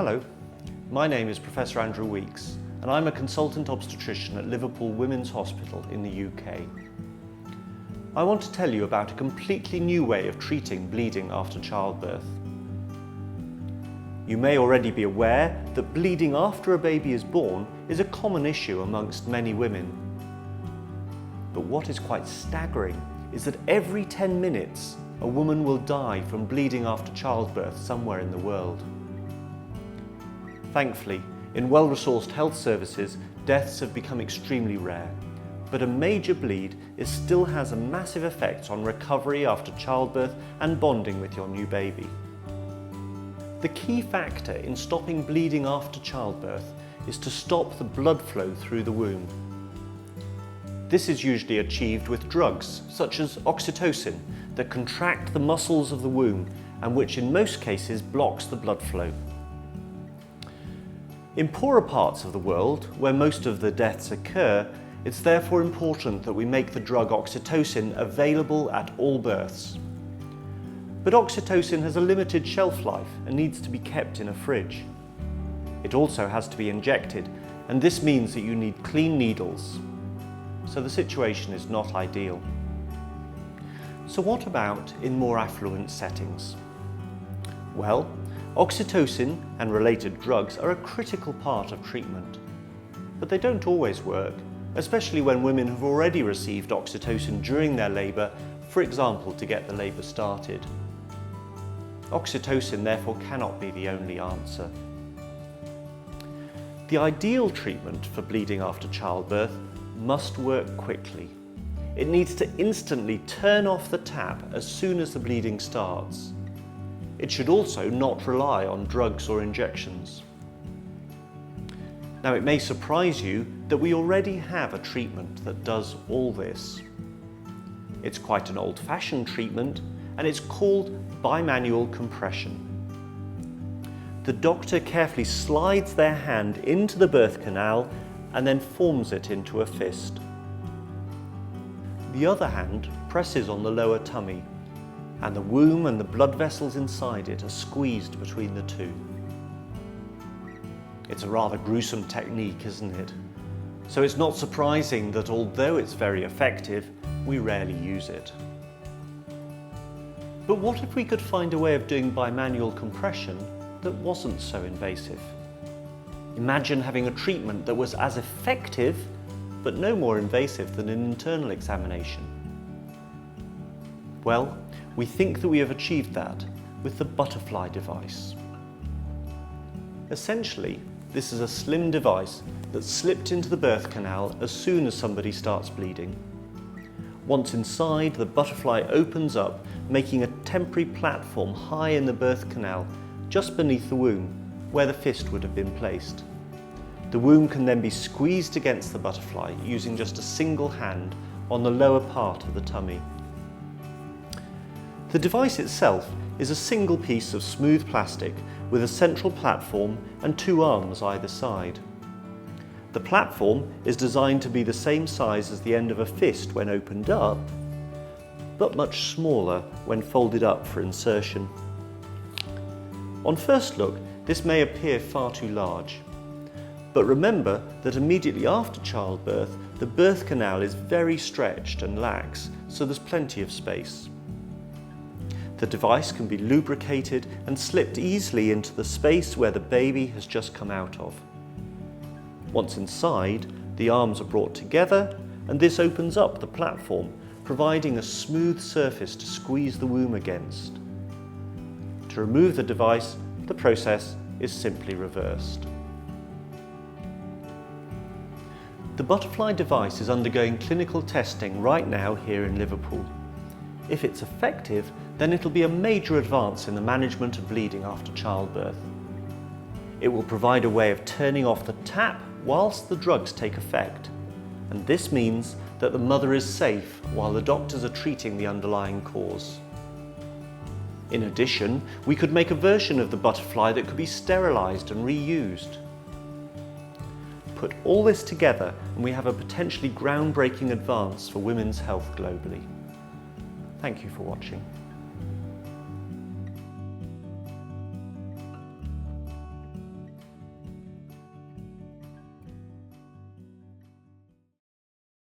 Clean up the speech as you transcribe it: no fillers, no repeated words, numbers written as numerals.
Hello, my name is Professor Andrew Weeks and I'm a consultant obstetrician at Liverpool Women's Hospital in the UK. I want to tell you about a completely new way of treating bleeding after childbirth. You may already be aware that bleeding after a baby is born is a common issue amongst many women. But what is quite staggering is that every 10 minutes a woman will die from bleeding after childbirth somewhere in the world. Thankfully, in well-resourced health services, deaths have become extremely rare, but a major bleed still has a massive effect on recovery after childbirth and bonding with your new baby. The key factor in stopping bleeding after childbirth is to stop the blood flow through the womb. This is usually achieved with drugs such as oxytocin that contract the muscles of the womb and which in most cases blocks the blood flow. In poorer parts of the world, where most of the deaths occur, it's therefore important that we make the drug oxytocin available at all births. But oxytocin has a limited shelf life and needs to be kept in a fridge. It also has to be injected, and this means that you need clean needles. So the situation is not ideal. So what about in more affluent settings? Well, oxytocin and related drugs are a critical part of treatment, but they don't always work, especially when women have already received oxytocin during their labour, for example, to get the labour started. Oxytocin therefore cannot be the only answer. The ideal treatment for bleeding after childbirth must work quickly. It needs to instantly turn off the tap as soon as the bleeding starts. It should also not rely on drugs or injections. Now, it may surprise you that we already have a treatment that does all this. It's quite an old-fashioned treatment and it's called bimanual compression. The doctor carefully slides their hand into the birth canal and then forms it into a fist. The other hand presses on the lower tummy, and the womb and the blood vessels inside it are squeezed between the two. It's a rather gruesome technique, isn't it? So it's not surprising that although it's very effective, we rarely use it. But what if we could find a way of doing bimanual compression that wasn't so invasive? Imagine having a treatment that was as effective but no more invasive than an internal examination. Well, we think that we have achieved that with the Butterfly device. Essentially, this is a slim device that's slipped into the birth canal as soon as somebody starts bleeding. Once inside, the Butterfly opens up, making a temporary platform high in the birth canal, just beneath the womb, where the fist would have been placed. The womb can then be squeezed against the Butterfly using just a single hand on the lower part of the tummy. The device itself is a single piece of smooth plastic with a central platform and two arms either side. The platform is designed to be the same size as the end of a fist when opened up, but much smaller when folded up for insertion. On first look, this may appear far too large. But remember that immediately after childbirth, the birth canal is very stretched and lax, so there's plenty of space. The device can be lubricated and slipped easily into the space where the baby has just come out of. Once inside, the arms are brought together and this opens up the platform, providing a smooth surface to squeeze the womb against. To remove the device, the process is simply reversed. The Butterfly device is undergoing clinical testing right now here in Liverpool. If it's effective, then it'll be a major advance in the management of bleeding after childbirth. It will provide a way of turning off the tap whilst the drugs take effect, and this means that the mother is safe while the doctors are treating the underlying cause. In addition, we could make a version of the Butterfly that could be sterilised and reused. Put all this together and we have a potentially groundbreaking advance for women's health globally. Thank you for watching.